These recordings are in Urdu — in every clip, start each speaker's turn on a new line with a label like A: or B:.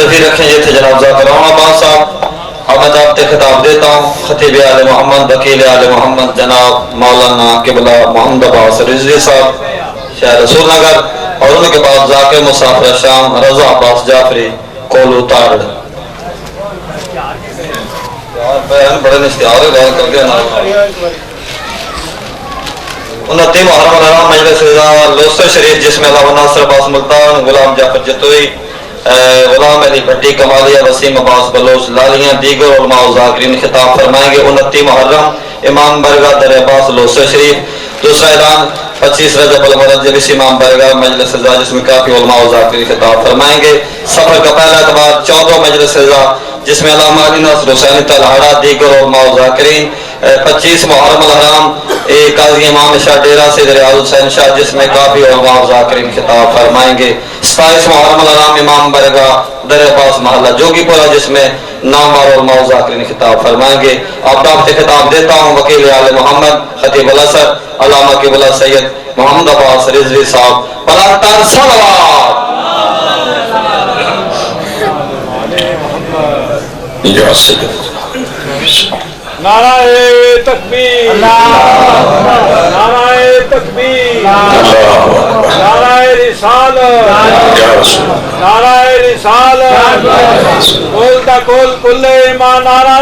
A: تشریف رکھیں یہ تھے جناب ذاکر عباس صاحب. اب میں آپ سے خطاب دیتا ہوں خطیب آل محمد وکیل آل محمد جناب مولانا قبلہ محمد عباس رضوی صاحب شہر رسول نگر، اور ان کے بعد ذاکر مسافر شام رضا عباس جعفری کولو تارڑ. بڑے نشتیار کر دیا 29 محرم الحرام مجلس رضا لوسر شریف جس میں علامہ ناصر عباس ملتان، غلام جعفر جتوئی، غلام علی بھٹی کمالیہ، وسیم عباس بلوچ لالیاں، دیگر علماء و ذاکرین خطاب فرمائیں گے. 29 محرم امام برگاہ در عباس لوسر شریف. دوسرا اعلان 25 رجب المرجب امام برگاہ مجلس رضا جس میں کافی علماء و ذاکرین خطاب فرمائیں گے. سفر کا پہلا اتوار 14 مجلس رضا جس میں علامہ علی ناصر حسینی تلہاڑا، دیگر علماء و ذاکرین. 25 محرم الحرام قاضی امام شاہ ڈیرہ سے ریاض حسین شاہ جس میں کافی علماء و ذاکرین خطاب فرمائیں گے. 27 محرم الحرام امام برگاہ در عباس محلہ جوگی پورہ جس میں نامور علماء و ذاکرین خطاب فرمائیں گے. اب آپ سے خطاب دیتا ہوں وکیل آل محمد خطیب الاسر علامہ قبلہ سید محمد عباس رضوی صاحب. بلندتر صلوات.
B: نعرہ تکبیر، نعرہ تکبیر، نعرہ رسالت، نعرہ رسالت، کل تا کل کل ایمان، نعرہ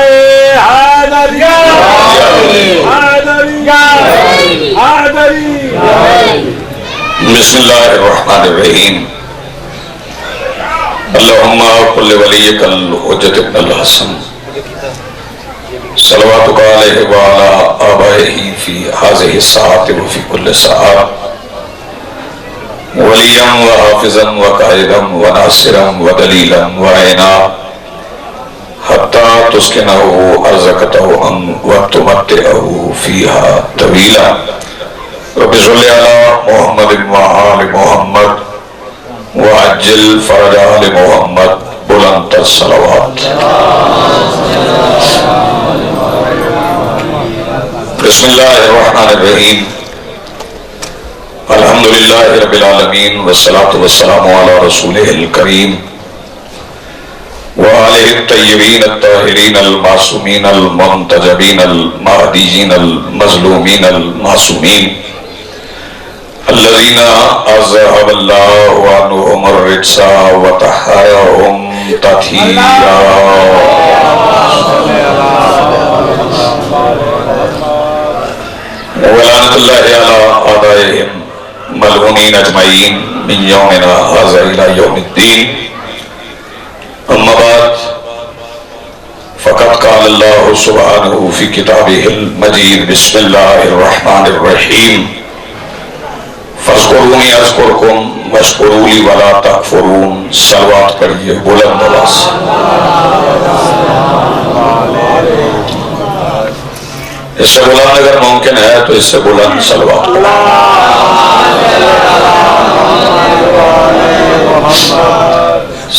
B: حیدری حیدری حیدری.
C: بسم اللہ الرحمن الرحیم. اللہم کل ولیک الحجت ابن الحسن صلواتک علیہ وعلا آبائہ فی حاضر الساعت وفی کل ساعت ولیا و حافظا و قائدا و ناصرا و دلیلا و عینا حتی تسکنہو ارزقتہو و تمتعہو فیہا طویلا. رب صلی علی محمد و آل محمد وعجل فرج آل محمد. بلند الصلوات. بسم اللہ الرحمن الرحیم. الحمدللہ رب العالمین والصلاة والسلام علی رسولہ الکریم وآلہ الطیبین الطاہرین المعصومین المنتجبین المہدیین المظلومین المعصومین الذین اذہب اللہ عنہم الرجس وطہرہم تطہیرا. ولعنت اللہ علی اعدائہم ملعونین اجمعین من یومنا ھذا الی یوم الدین. اما بعد فقد قال اللہ سبحانہ فی کتابہ المجید. بسم اللہ الرحمن الرحیم. فاذکرونی اذکرکم واشکروا لی ولا تکفرون. صلوات پڑھیے بلند آواز سے. اس سے بلند اگر ممکن ہے تو اس سے بلند صلوات.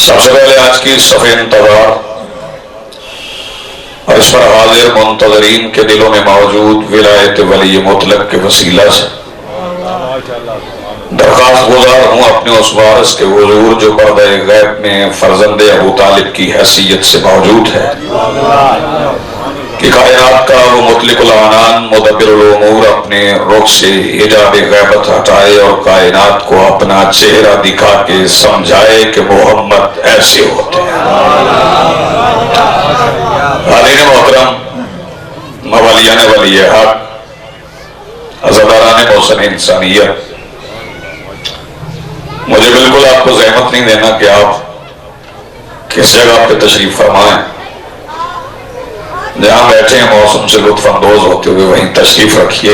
C: سب سے پہلے آج کی صفحہ انتظار اور اس پر حاضر منتظرین کے دلوں میں موجود ولایت ولی مطلق کے وسیلہ سے درخواست گزار ہوں اپنے اس وارث کے حضور جو پردہ غیب میں فرزند ابو طالب کی حیثیت سے موجود ہے کہ کائنات کا وہ مطلق العنان مدبر الامور اپنے رخ سے حجاب غیبت ہٹائے اور کائنات کو اپنا چہرہ دکھا کے سمجھائے کہ محمد ایسے ہوتے ہیں. حاضرین محترم، مولیان ولی حق، عزاداران محسن انسانیت، مجھے بالکل آپ کو زحمت نہیں دینا کہ آپ کس جگہ پہ تشریف فرمائیں. جہاں بیٹھے ہیں موسم سے لطف اندوز ہوتے ہوئے وہیں تشریف رکھیے.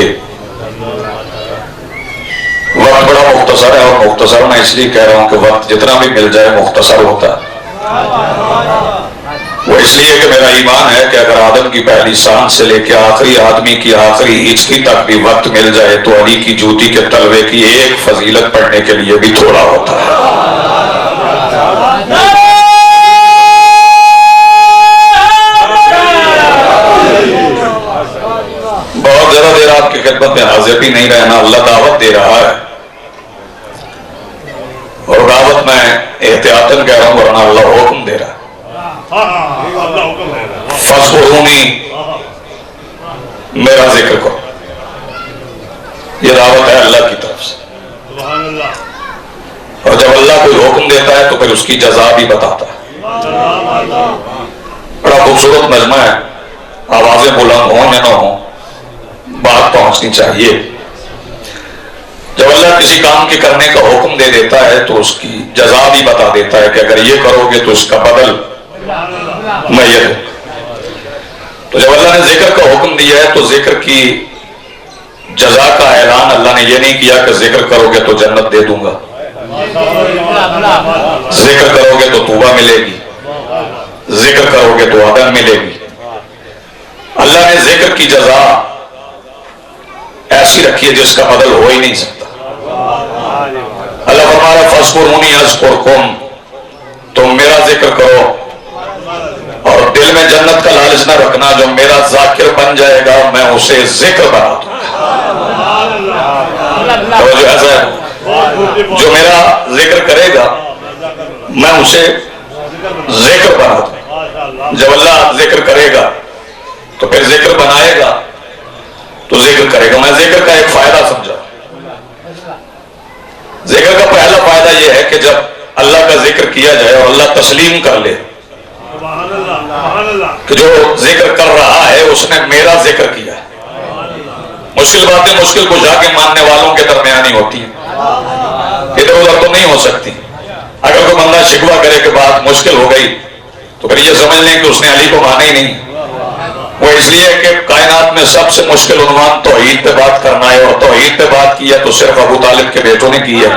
C: وقت بڑا مختصر ہے، اور مختصر میں اس لیے کہہ رہا ہوں کہ وقت جتنا بھی مل جائے مختصر ہوتا ہے. وہ اس لیے کہ میرا ایمان ہے کہ اگر آدم کی پہلی سانس سے لے کے آخری آدمی کی آخری ہچکی تک بھی وقت مل جائے تو علی کی جوتی کے تلوے کی ایک فضیلت پڑھنے کے لیے بھی تھوڑا ہوتا ہے. بہت زیادہ دیر آپ کی خدمت میں حاضر بھی نہیں رہنا. اللہ دعوت دے رہا ہے اور دعوت میں احتیاطاً کہہ رہا ہوں ورنہ اللہ حکم دے رہا ہے. فَاذْكُرُونِي میرا ذکر کرو. یہ دعوت ہے اللہ کی طرف سے. اور جب اللہ کوئی حکم دیتا ہے تو پھر اس کی جزا بھی بتاتا ہے. بڑا خوبصورت مجمع ہے. آوازیں بلند ہوں یا نہ ہوں بات پہنچنی چاہیے. جب اللہ کسی کام کے کرنے کا حکم دے دیتا ہے تو اس کی جزا بھی بتا دیتا ہے کہ اگر یہ کرو گے تو اس کا بدل میت ہے. تو جب اللہ نے ذکر کا حکم دیا ہے تو ذکر کی جزا کا اعلان اللہ نے یہ نہیں کیا کہ ذکر کرو گے تو جنت دے دوں گا, ذکر کرو گے تو توبہ ملے گی, ذکر کرو گے تو عدن ملے گی. اللہ نے ذکر کی جزا ایسی رکھی ہے جس کا بدل ہو ہی نہیں سکتا. اللہ فرمایا فَاذْكُرُونِي أَذْكُرْكُمْ, تم میرا ذکر کرو اور دل میں جنت کا لالچ نہ رکھنا. جو میرا ذاکر بن جائے گا میں اسے ذکر بنا دوں گا. جو میرا ذکر کرے گا میں اسے ذکر بنا دوں. جب اللہ ذکر کرے گا تو پھر ذکر بنائے گا تو ذکر کرے گا. میں ذکر کا ایک فائدہ سمجھا. ذکر کا پہلا فائدہ یہ ہے کہ جب اللہ کا ذکر کیا جائے اور اللہ تسلیم کر لے کہ جو ذکر کر رہا ہے اس نے میرا ذکر کیا ہے. مشکل باتیں مشکل کو جا کے ماننے والوں کے درمیان ہی ہوتی ہیں, ادھر ادھر تو نہیں ہو سکتی. اگر کوئی بندہ شکوہ کرے کہ بات مشکل ہو گئی تو پھر یہ سمجھ لیں کہ اس نے علی کو مانا ہی نہیں. وہ اس لیے کہ کائنات میں سب سے مشکل عنوان توحید پہ بات کرنا ہے, اور توحید پہ بات کی ہے تو صرف ابو طالب کے بیٹوں نے کی ہے.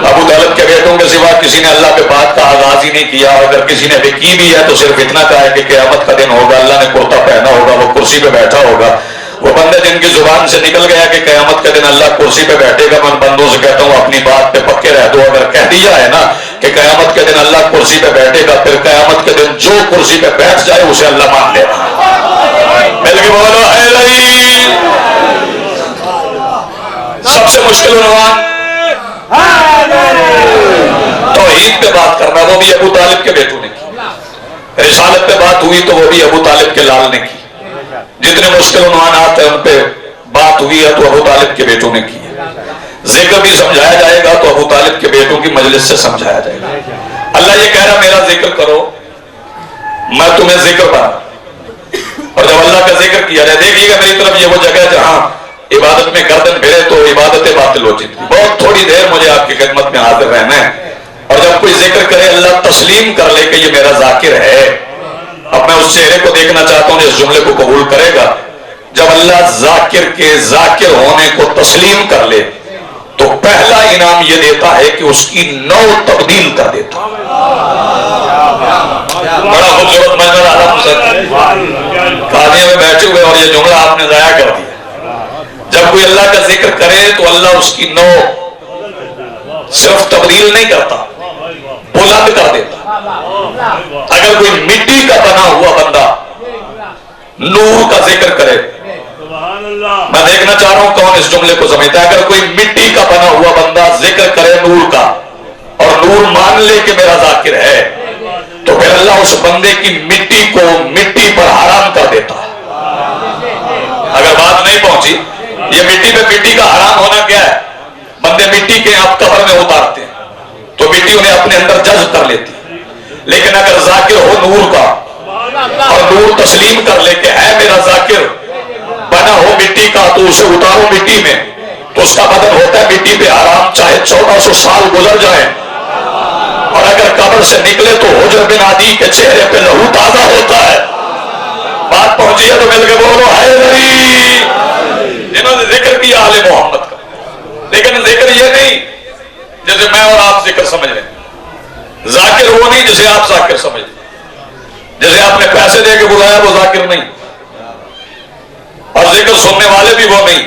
C: ابو طالب کے بیٹوں کے سوا کسی نے اللہ پہ بات کا آغاز ہی نہیں کیا. اگر کسی نے بھی کی بھی ہے تو صرف اتنا کہا ہے کہ قیامت کا دن ہوگا, اللہ نے کرتا پہنا ہوگا, وہ کرسی پہ بیٹھا ہوگا. وہ بندے جن کی زبان سے نکل گیا کہ قیامت کے دن اللہ کرسی پہ بیٹھے گا, میں بندوں سے کہتا ہوں اپنی بات پہ پکے رہ دو. اگر کہہ دیا ہے نا کہ قیامت کے دن اللہ کرسی پہ بیٹھے گا, پھر قیامت کے دن جو کرسی پہ بیٹھ جائے اسے اللہ مان لے گا. مل کے بولو اے علی. سب سے مشکل عنوان توحید پہ بات کرنا, وہ بھی ابو طالب کے بیٹوں نے کی. رسالت پہ بات ہوئی تو وہ بھی ابو طالب کے لال نے کی. جتنے مشکل عنوانات ہیں ان پہ بات ہوئی ہے تو ابو طالب کے بیٹوں نے کی. ذکر بھی سمجھایا جائے گا تو ابو طالب کے بیٹوں کی مجلس سے سمجھایا جائے گا. اللہ یہ کہہ رہا میرا ذکر کرو میں تمہیں ذکر بنا. اور جب اللہ کا ذکر کیا جائے, دیکھیے گا میری طرف یہ وہ جگہ جہاں عبادت میں گردن پھرے تو عبادت باطل ہو جاتی. بہت تھوڑی دیر مجھے آپ کی خدمت میں حاضر رہنا ہے. اور جب کوئی ذکر کرے اللہ تسلیم کر لے کہ یہ میرا ذاکر ہے. اب میں اس چہرے کو دیکھنا چاہتا ہوں اس جملے کو قبول کرے گا. جب اللہ ذاکر کے ذاکر ہونے کو تسلیم کر لے تو پہلا انعام یہ دیتا ہے کہ اس کی نو تبدیل کر دیتا. بڑا خوبصورت منظر قاضیوں میں بیٹھے ہوئے اور یہ جملہ آپ نے ضائع کر دیا. جب کوئی اللہ کا ذکر کرے تو اللہ اس کی نو صرف تبدیل نہیں کرتا, بلند کر دیتا. اگر کوئی مٹی کا بنا ہوا بندہ نور کا ذکر کرے, میں دیکھنا چاہ رہا ہوں کون اس جملے کو سمجھتا ہے. اگر کوئی مٹی کا بنا ہوا بندہ ذکر کرے نور کا اور نور مان لے کہ میرا ذاکر ہے تو پھر اللہ اس بندے کی مٹی کو مٹی پر حرام کر دیتا ہے. اگر بات نہیں پہنچی, یہ مٹی پہ مٹی کا حرام ہونا کیا ہے؟ بندے مٹی کے آپ قبر میں اتارتے ہیں تو مٹی انہیں اپنے اندر جذب کر لیتی. لیکن اگر ذاکر ہو نور کا اور نور تسلیم کر لے کہ ہے میرا ذاکر بنا ہو مٹی کا تو اسے اتارو مٹی میں, تو اس کا بدن ہوتا ہے مٹی پہ حرام, چاہے 1400 سال گزر جائیں. اور اگر قبر سے نکلے تو حجر بن عدی کے چہرے پہ لہو تازہ ہوتا ہے. بات پہنچی ہے تو مل کے بولو حیدری. جنہوں نے ذکر کیا آل محمد کا, لیکن ذکر یہ نہیں جیسے میں اور آپ ذکر سمجھ رہے ہیں. ذاکر وہ نہیں جسے آپ ذاکر سمجھ رہے. جسے آپ نے پیسے دے کے بلایا وہ ذاکر نہیں, اور ذکر سننے والے بھی وہ نہیں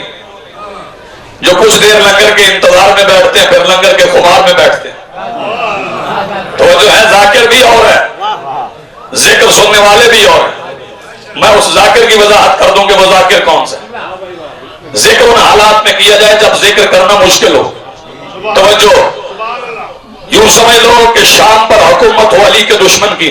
C: جو کچھ دیر لنگر کے انتظار میں بیٹھتے ہیں پھر لنگر کے خمار میں بیٹھتے ہیں. تو جو ہے ذاکر بھی اور ہے, ذکر سننے والے بھی اور ہیں. میں اس ذاکر کی وضاحت کر دوں کہ وہ ذاکر کون سا ہے. ذکر ان حالات میں کیا جائے جب ذکر کرنا مشکل ہو. توجہ, یوں سمجھ لو کہ شام پر حکومت ہو علی کے دشمن کی,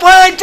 D: 5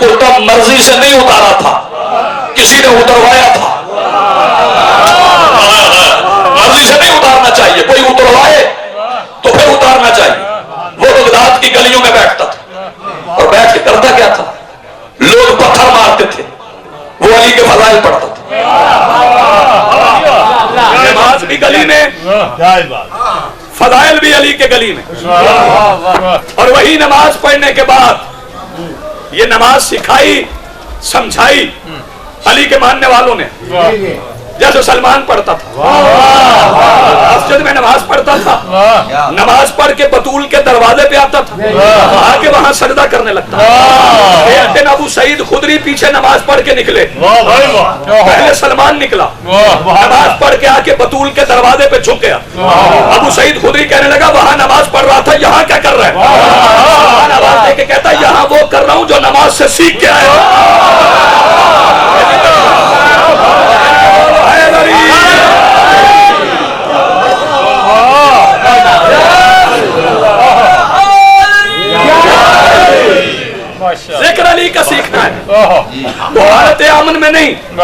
C: کرتا مرضی سے نہیں اتارا تھا، کسی نے اتروایا تھا. مرضی سے نہیں اتارنا چاہیے، کوئی اتروائے تو پھر اتارنا چاہیے. وہ بغداد کی گلیوں میں بیٹھتا تھا اور بیٹھ کے کرتا کیا تھا؟ لوگ پتھر مارتے تھے، وہ علی کے فضائل پڑھتا تھا. نماز بھی گلی میں، فضائل بھی علی کے گلی میں. اور وہی نماز پڑھنے کے بعد یہ نماز سکھائی سمجھائی علی کے ماننے والوں نے. جیسے سلمان پڑھتا تھا، مسجد میں نماز پڑھتا تھا، نماز پڑھ کے بطول کے دروازے پہ آتا تھا، آ کے وہاں سجدہ کرنے لگتا. ایک دن ابو سعید خدری پیچھے نماز پڑھ کے نکلے، پہلے سلمان نکلا، نماز پڑھ کے آ کے بطول کے دروازے پہ جھک گیا. ابو سعید خدری کہنے لگا وہاں نماز پڑھ رہا تھا، یہاں کیا کر رہا ہے؟ سلمان آواز دے کے کہتا یہاں وہ کر رہا ہوں جو نماز سے سیکھ کے آیا. ذکر علی کا سیکھنا ہے تو حالت امن میں نہیں،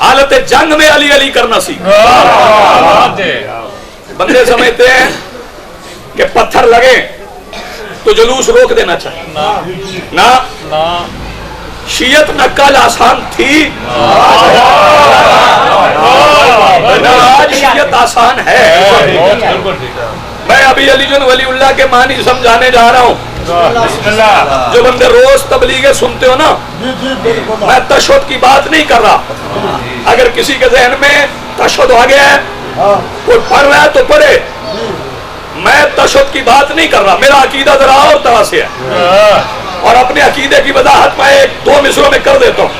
C: حالت جنگ میں علی علی کرنا سیکھ. بندے سمجھتے ہیں کہ پتھر لگے تو جلوس روک دینا چاہیے. نہ، شیعت نکال آسان تھی، آج شیعت آسان ہے. میں ابھی علی جن ولی اللہ کے معنی سمجھانے جا رہا ہوں. جو بندے روز تبلیغیں سنتے ہو نا، میں تشہد کی بات نہیں کر رہا. اگر کسی کے ذہن میں تشہد آ گیا ہے، کوئی پڑھ رہا ہے تو پڑھے، میں تشہد کی بات نہیں کر رہا. میرا عقیدہ ذرا اور طرح سے ہے، اور اپنے عقیدے کی وضاحت میں ایک دو مصروں میں کر دیتا ہوں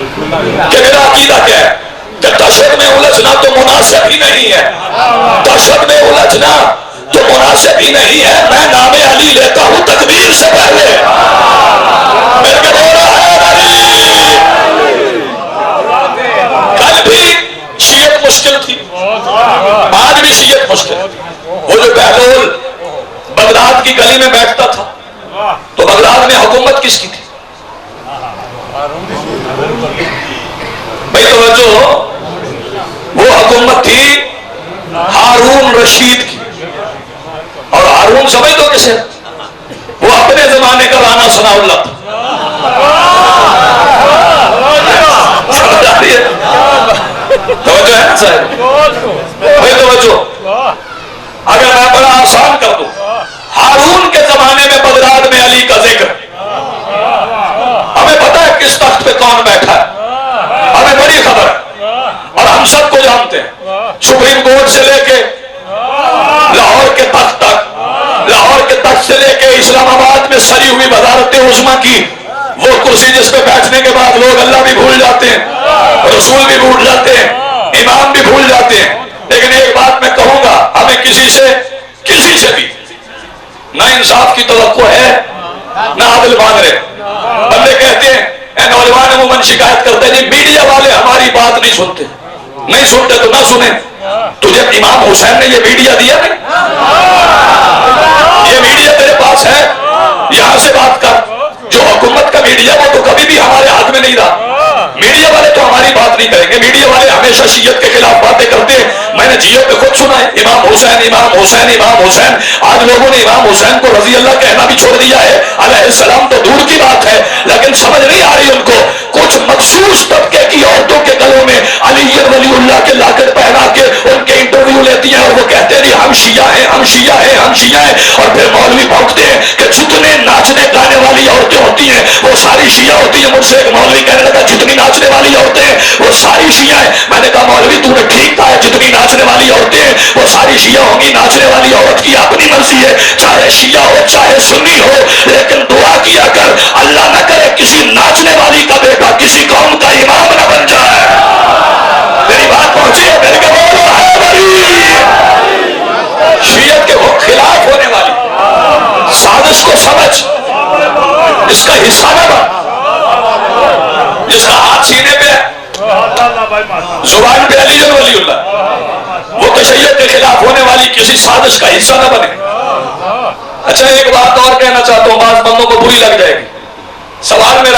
C: کہ میرا عقیدہ کیا ہے. کہ تشہد میں الجھنا تو مناسب ہی نہیں ہے، تشہد میں الجھنا تو مناسب ہی نہیں ہے. میں نام علی لیتا ہوں تکبیر سے پہلے. میرے بول رہا ہے کل بھی شیعت مشکل تھی، آج بھی شیعت مشکل. وہ جو بہلول بغداد کی گلی میں بیٹھتا تھا تو بغداد میں حکومت کس کی تھی؟ بھائی توجہ، وہ حکومت تھی ہارون رشید کی. اور ہارون سمجھ دو کسے؟ وہ اپنے زمانے کا رانا ثناء اللہ تھا. سمجھ آ رہی ہے؟ توجہ ہے نا صاحب؟ بھائی توجہ، اگر میں بڑا آسان کر دوں، ہارون کے زمانے میں بغداد میں علی کا ذکر، ہمیں پتا ہے کس تخت پہ کون بیٹھا ہے، ہمیں بڑی خبر ہے اور ہم سب کو جانتے ہیں. سپریم کورٹ سے لے کے لاہور کے تخت تک، لاہور کے تخت سے لے کے اسلام آباد میں سری ہوئی وزارت عظمیٰ کی وہ کرسی جس پہ بیٹھنے کے بعد لوگ اللہ بھی بھول جاتے ہیں، رسول بھی بھول جاتے ہیں، امام بھی بھول جاتے ہیں. لیکن ایک بات میں کہوں گا، ہمیں کسی سے بھی نہ انصاف کی توقع ہے نہ عدل مانگ رہے. بندے کہتے ہیں، اے نوجوان عموماً شکایت کرتے ہیں جی میڈیا والے ہماری بات نہیں سنتے. نہیں سنتے تو نہ سنیں. تجھے امام حسین نے یہ میڈیا دیا نہیں؟ یہ میڈیا تیرے پاس ہے، یہاں سے بات کر. جو حکومت کا میڈیا وہ تو کبھی بھی ہمارے ہاتھ میں نہیں رہا. میڈیا والے تو ہماری بات نہیں کریں گے. میڈیا والے ہمیشہ شیعت کے خلاف باتیں کرتے ہیں. میں نے جیت پہ خود سنا ہے امام حسین امام حسین امام حسین. آج لوگوں نے امام حسین کو رضی اللہ کہنا بھی چھوڑ دیا ہے. علیہ السلام تو دور کی بات ہے، لیکن سمجھ نہیں آ رہی ان کو. کچھ مخصوص طبقے کی عورتوں کے گلوں میں علی ولی اللہ کے لاکٹ پہنا کے ان کے انٹرویو لیتی ہیں اور وہ کہتے ہیں ہم شیعہ ہیں ہم شیعہ ہیں ہم شیعہ ہیں. اور پھر مولوی بھونکتے ہیں کہ جتنے ناچنے گانے والی عورتیں ہوتی ہیں وہ ساری شیعہ ہوتی ہیں. مجھ سے ایک مولوی کہنے لگا جتنی ناچنے والی عورتیں ہیں وہ ساری شیعہ ہیں. میں نے کہا مولوی تو نے ٹھیک کہا ہے، جتنی ناچنے والی عورتیں ہیں وہ ساری شیعہ ہوں گی. ناچنے والی عورت کی اپنی مرضی ہے، چاہے شیعہ ہو چاہے سنی ہو، لیکن دعا کیا کر اللہ نہ کرے کسی ناچنے والی کا بیٹا کسی قوم کا امام نہ بن جائے. میری بات پہنچی ہے؟ میرے کے بولو شیعت کے خلاف ہونے والی سازش کو سمجھ، اس کا حصہ نہ بن. جس کا ہاتھ سینے پہ زبان پہ علی ولی اللہ، وہ تشیع کے خلاف ہونے والی کسی سازش کا حصہ نہ بنے. اچھا ایک بات اور کہنا چاہتا ہوں، بعض بندوں کو بری لگ جائے گی. سوال میرا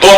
C: 2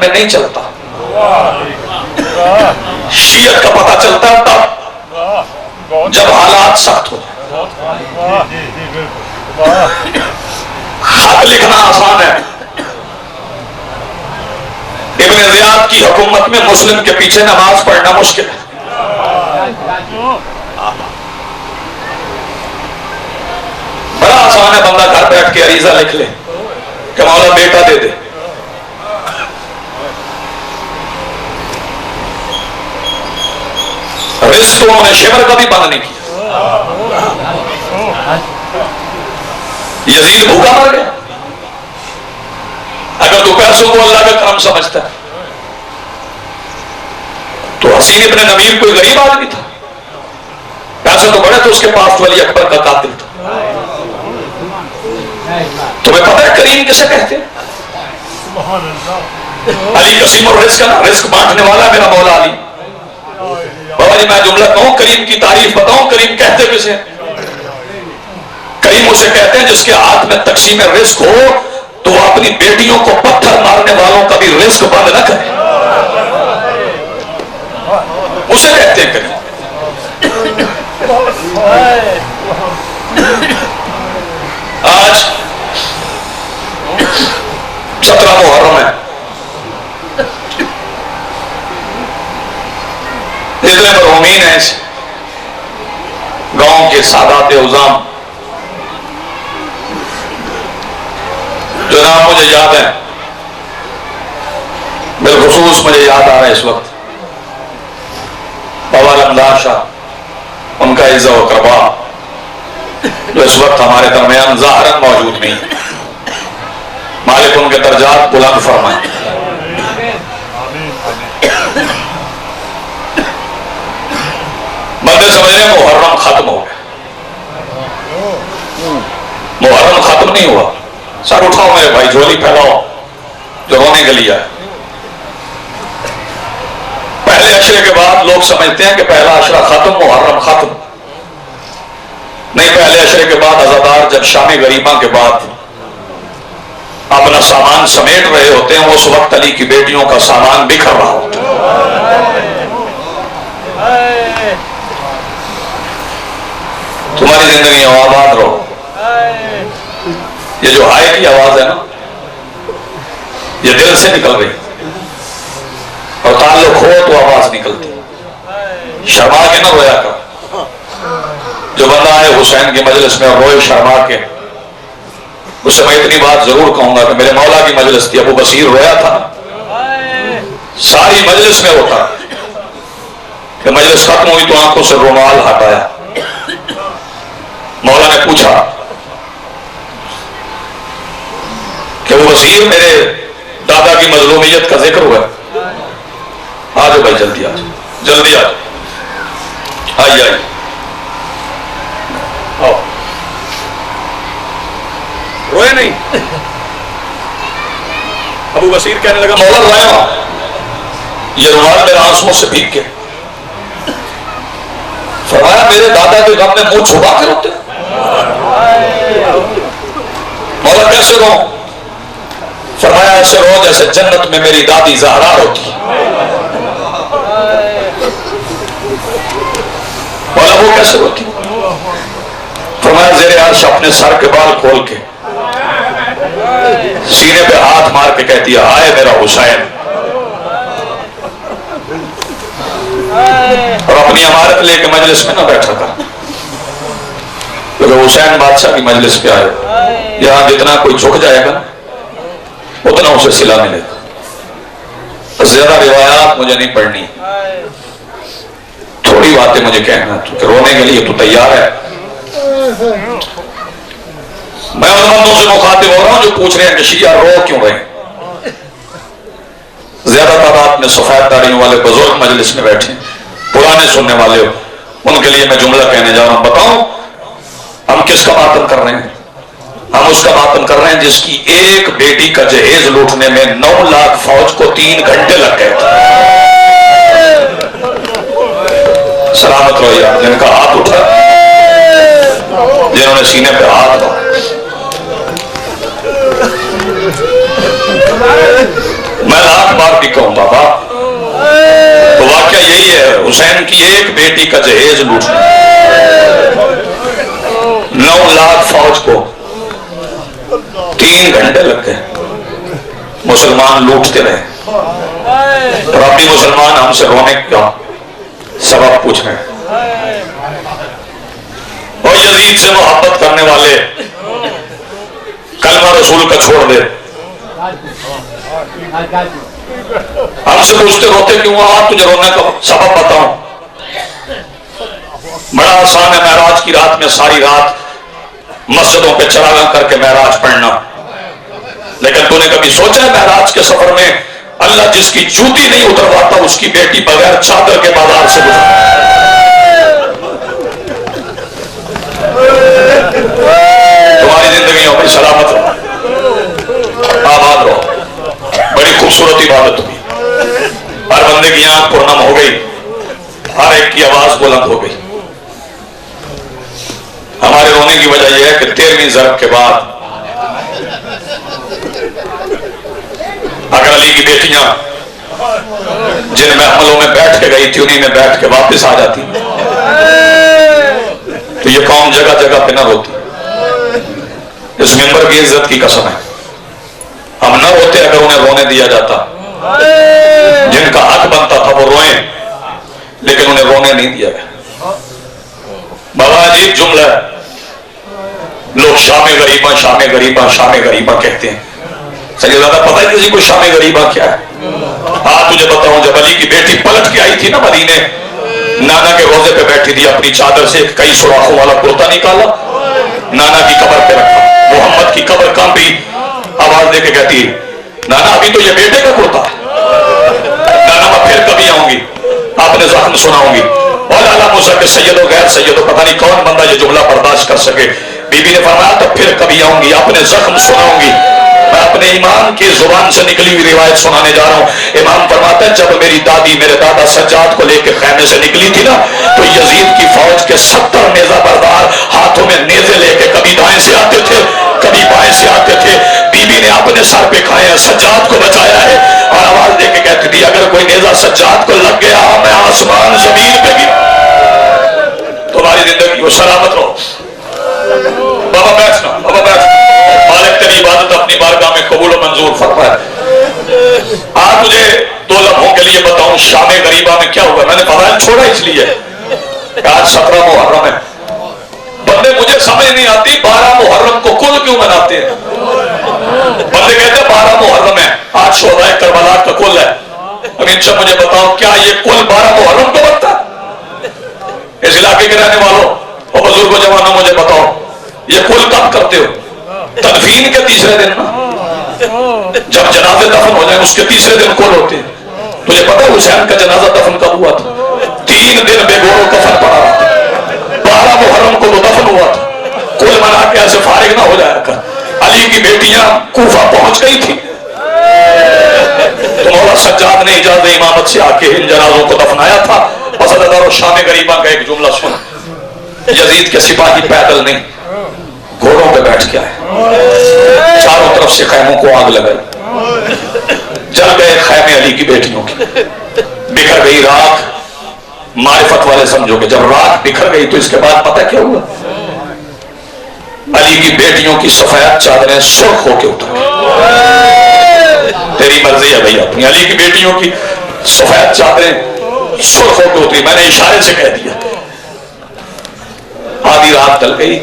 C: میں نہیں چلتا، شیعت کا پتہ چلتا ہے تب جب حالات سخت ہو جائیں۔ خط لکھنا آسان ہے، ابن زیاد کی حکومت میں مسلم کے پیچھے نماز پڑھنا مشکل ہے۔ بڑا آسان ہے، بندہ گھر بیٹھ کے عریضہ لکھ لے کہ مولا بیٹا دے دے، رزق انہوں نے شمر کا بھی بند نہیں کیا۔ یزید بھوکا مر گیا، اگر تو پیسوں کو اللہ کا کرم سمجھتا ہے تو حسین ابن نمیر کوئی غریب آدمی تھا، پیسے تو بڑے تو اس کے پاس ولی اکبر کا قاتل تھا۔ تمہیں پتہ ہے کریم کسے کہتے ہیں؟ علی قسیم الرزق نا، رزق بانٹنے والا میرا مولا علی۔ بابا جی میں جملہ کہوں، کریم کی تعریف بتاؤں، کریم کہتے کسے؟ کریم اسے کہتے ہیں جس کے ہاتھ میں تقسیم رزق ہو تو وہ اپنی بیٹیوں کو پتھر مارنے والوں کا بھی رزق بند نہ کرے، اسے کہتے ہیں کریم۔ آج 17 محرم ہے، اتنے مرحومین ہیں اس گاؤں کے سادات عظام جو نام مجھے یاد ہے، بالخصوص مجھے یاد آ رہا ہے اس وقت بابا لمدار شاہ، ان کا عزت و اقربا جو اس وقت ہمارے درمیان ظاہراً موجود نہیں، مالک ان کے درجات بلند فرمائے۔ بندے سمجھ رہے ہیں محرم ختم ہو گیا، محرم ختم نہیں ہوا۔ سر اٹھاؤ میرے بھائی، جھولی پھیلاؤ جو رونے کے لیے ہے۔ پہلے عشرے کے بعد لوگ سمجھتے ہیں کہ پہلا عشرہ ختم، محرم ختم نہیں، پہلے عشرے کے بعد عزادار جب شام غریبہ کے بعد اپنا سامان سمیٹ رہے ہوتے ہیں، اس وقت علی کی بیٹیوں کا سامان بکھر رہا ہوتا ہے۔ تمہاری زندگی آباد رہو۔ یہ جو ہائے کی آواز ہے نا، یہ دل سے نکل رہی، اور تعلق ہو تو آواز نکلتی۔ شرما کے نہ رویا کر، جو بندہ آئے حسین کی مجلس میں اور روئے شرما کے، اس سے میں اتنی بات ضرور کہوں گا کہ میرے مولا کی مجلس تھی، ابو بصیر رویا تھا، ساری مجلس میں روتا، کہ مجلس ختم ہوئی تو آنکھوں سے رومال ہٹایا، مولا نے پوچھا کہ وہ وزیر میرے دادا کی مظلومیت کا ذکر ہوا ہے، آجو بھائی جلدی آجو، جلدی آجو، آئیے آئیے آؤ۔ روئے نہیں؟ ابو بصیر کہنے لگا مولا روئے ہو، یہ رومال میرے آنسوؤں سے بھیگ کے۔ فرمایا میرے دادا کے غم میں منہ چھپا کے روتے؟ مولا کیسے رو؟ فرمایا ایسے رو جیسے جنت میں میری دادی زہرا روتی۔ مولا وہ کیسے روتی؟ فرمایا زیر عرش اپنے سر کے بال کھول کے سینے پہ ہاتھ مار کے کہتی ہے آئے میرا حسین، اور اپنی عمارت لے کے مجلس میں نہ بیٹھا تھا، کیونکہ حسین بادشاہ کی مجلس پہ آئے، یہاں جتنا کوئی جھک جائے گا اتنا اسے صلہ ملے گا۔ زیادہ روایات مجھے نہیں پڑھنی، تھوڑی باتیں مجھے کہنا، کہ رونے کے لیے تو تیار ہے۔ میں ان بندوں سے مخاطب ہو رہا ہوں جو پوچھ رہے ہیں کہ شیعہ رو کیوں رہے ہیں۔ زیادہ تعداد میں سفید داڑھیوں والے بزرگ مجلس میں بیٹھے، پرانے سننے والے ہو، ان کے لیے میں جملہ کہنے جا رہا ہوں۔ بتاؤں ہم کس کا ماتم کر رہے ہیں؟ ہم اس کا ماتم کر رہے ہیں جس کی ایک بیٹی کا جہیز لوٹنے میں 9 لاکھ فوج کو 3 گھنٹے لگ گئے تھے۔ سلامت رہو یار، جن کا ہاتھ اٹھا، جنہوں نے سینے پہ ہاتھ میں 1,00,000 بار بھی کہوں بابا، تو واقعہ یہی ہے، حسین کی ایک بیٹی کا جہیز لوٹنا، 9 لاکھ فوج کو 3 گھنٹے لگ گئے، مسلمان لوٹتے رہے، اور اب بھی مسلمان ہم سے رونے کا سبب پوچھ رہے ہیں۔ اور یزید سے محبت کرنے والے کلمہ رسول کا چھوڑ دے، ہم سے پوچھتے روتے کیوں؟ آج تجھے رونے کا سبب بتاؤں، بڑا آسان ہے، معراج کی رات میں ساری رات مسجدوں پہ چراغاں کر کے معراج پڑھنا، لیکن تو نے کبھی سوچا ہے معراج کے سفر میں اللہ جس کی جوتی نہیں اترواتا اس کی بیٹی بغیر چادر کے بازار سے گزرتا؟ تمہاری زندگیوں میں سلامت رہو، آباد رہو، بڑی خوبصورت عبادت ہوئی، ہر بندے کی آنکھ پرنم ہو گئی، ہر ایک کی آواز بلند ہو گئی۔ ہمارے رونے کی وجہ یہ ہے کہ 13ویں ضرب کے بعد اگر علی کی بیٹیاں جن محملوں میں بیٹھ کے گئی تھی انہیں میں بیٹھ کے واپس آ جاتی تو یہ قوم جگہ جگہ پہ نہ روتی۔ اس ممبر کی عزت کی قسم ہے، ہم نہ روتے اگر انہیں رونے دیا جاتا، جن کا حق بنتا تھا وہ روئیں، لیکن انہیں رونے نہیں دیا گیا۔ بڑا عجیب جملہ ہے، لوگ شام غریباں شام غریباں شام غریباں کہتے ہیں، سیدزادہ پتہ ہے کسی کو شام غریباں کیا ہے؟ آج تجھے بتاؤں، جب علی کی بیٹی پلٹ کے آئی تھی نا مدینے، نانا کے روزے پہ بیٹھی تھی، اپنی چادر سے کئی سوراخوں والا کرتا نکالا، نانا کی قبر پہ رکھا، محمد کی قبر کانپی، آواز دے کے کہتی نانا ابھی تو یہ بیٹے کا کرتا ہے، نانا میں پھر کبھی آؤں گی، آپ نے زخم سناؤں گی، اور اعلیٰ موسیٰ کے سید و غیر سید و پتہ نہیں کون بندہ یہ جملہ برداشت کر سکے۔ بی بی نے فرمایا تو پھر کبھی آؤں گی، اپنے زخم سناؤں گی۔ میں اپنے امام کی زبان سے نکلی ہوئی روایت سنانے جا رہا ہوں۔ امام فرماتا ہے جب میری دادی میرے دادا سجاد کو لے کے خیمے سے نکلی تھی نا، تو یزید کی فوج کے 70 نیزہ بردار ہاتھوں میں نیزے لے کے کبھی دائیں سے آتے تھے کبھی بائیں سے آتے تھے، بی بی نے اپنے سر پہ کھائے ہیں، سجاد کو بچایا ہے، اور آواز دے کے کہتی تھی اگر کوئی نیزہ سجاد کو لگ گیا میں آسمان زمین پہ گرا۔ تمہاری زندگی کو سلامت رہو۔ بابا بیٹھنا، بابا بیٹھنا، مالک تیری عبادت اپنی بارگاہ میں قبول و منظور فرمائے۔ آج مجھے 2 لمحوں کے لیے بتاؤں شام غریبہ میں کیا ہوا۔ میں نے فضائل چھوڑا اس لیے کہ آج 17 محرم ہے، بندے مجھے سمجھ نہیں آتی 12 محرم کو کل کیوں مناتے ہیں؟ بندے کہتے ہیں 12 محرم ہے، آج شہدائے کربلا کا کل ہے، امین شاہ مجھے بتاؤ کیا یہ کل 12 محرم کو بنتا ہے؟ اس علاقے کے رہنے والوں اور بزرگوں جوانوں مجھے بتاؤ یہ کل کب کرتے ہو؟ تدفین کے تیسرے دن نا، جب جنازے دفن ہو جائیں اس کے تیسرے دن کل ہوتے ہیں۔ تجھے پتا ہے حسین کا جنازہ دفن کب ہوا تھا؟ 3 دن بے گورو کفن پڑا رہا تھا، 12 محرم کو وہ دفن ہوا تھا۔ کل منا کے ایسے فارغ نہ ہو جایا کر۔ علی کی بیٹیاں کوفہ پہنچ گئی تھی تو مولا سجاد نے اجازت امامت سے آ کے ان جنازوں کو دفنایا تھا۔ پسنددار و شام غریبہ کا ایک جملہ سن، یزید کے سپاہی پیدل نہیں گھوڑوں پہ بیٹھ کے آئے، چاروں طرف سے خیموں کو آگ لگائی، جل گئے خیمے علی کی بیٹیوں کی، بکھر گئی راکھ۔ معرفت والے سمجھو کہ جب راکھ بکھر گئی تو اس کے بعد پتہ کیا ہوا؟ علی کی بیٹیوں کی سفید چادریں سرخ ہو کے اتر گئی۔ تیری مرضی ہے بھئی، اپنی علی کی بیٹیوں کی سفید چادریں سرخ ہو کے اتری، میں نے اشارے سے کہہ دیا۔ آدھی رات ڈل گئی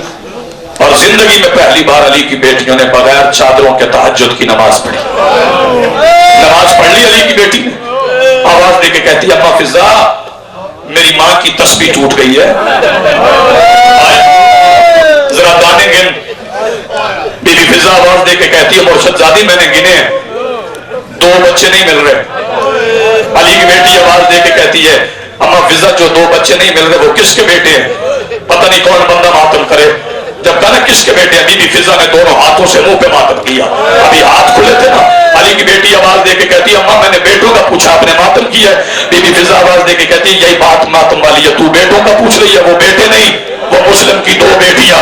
C: اور زندگی میں پہلی بار علی کی بیٹیوں نے بغیر چادروں کے تہجد کی نماز پڑھی۔ نماز پڑھ لی علی کی بیٹی نے، آواز دے کے کہتی ہے اما فضا میری ماں کی تسبیح ٹوٹ گئی ہے، ذرا دانے گن۔ بی بی فضا آواز دے کے کہتی ہے مرشد زادی میں نے گنے 2 بچے نہیں مل رہے۔ علی کی بیٹی آواز دے کے کہتی ہے اما فضا جو 2 بچے نہیں مل رہے وہ کس کے بیٹے ہیں؟ پتہ نہیں کون بندہ ماتم کرے۔ جب کہا نا کس کے بیٹے ہیں، بی بی فضا نے دونوں ہاتھوں سے منہ پہ ماتم کیا، ابھی ہاتھ کھلے تھے نا۔ علی کی بیٹی آواز دے کے کہتی ہے اماں میں نے بیٹوں کا پوچھا آپ نے ماتم کیا ہے؟ بی بی فضا آواز دے کے کہتی ہے یہی بات ماتم والی ہے، تو بیٹوں کا پوچھ رہی ہے، وہ بیٹے نہیں وہ مسلم کی 2 بیٹیاں۔